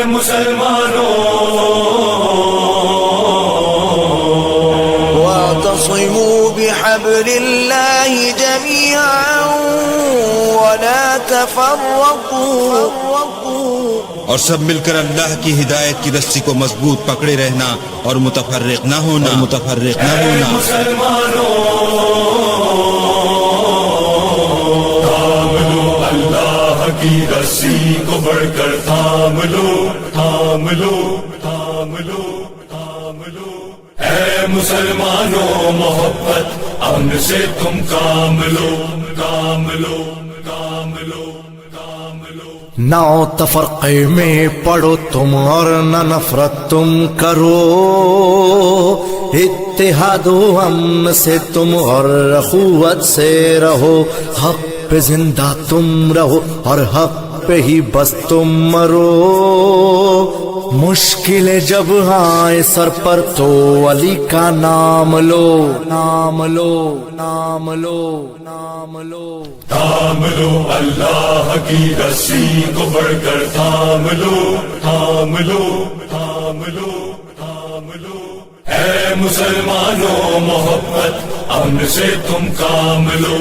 مسلمانوں واعتصموا بحبل الله جميعا ولا تفرقوا اور سب مل کر اللہ کی ہدایت کی رسی کو مضبوط پکڑے رہنا اور متفرق نہ ہونا مسلمانوں تھام لو اللہ کی رسی کو بڑھ کر تھام لو اے مسلمانوں محبت امن سے تم کام لو نہ تفرقے میں پڑو تم اور نہ نفرت تم کرو، اتحاد و امن سے تم اور اخوت سے رہو، حق پہ زندہ تم رہو اور حق پہ ہی بس تم مرو، مشکلیں جب آئے سر پر تو علی کا نام لو تھام لو اللہ کی رسی کو بڑھ کر تھام لو اے مسلمانوں محبت امن سے تم کام لو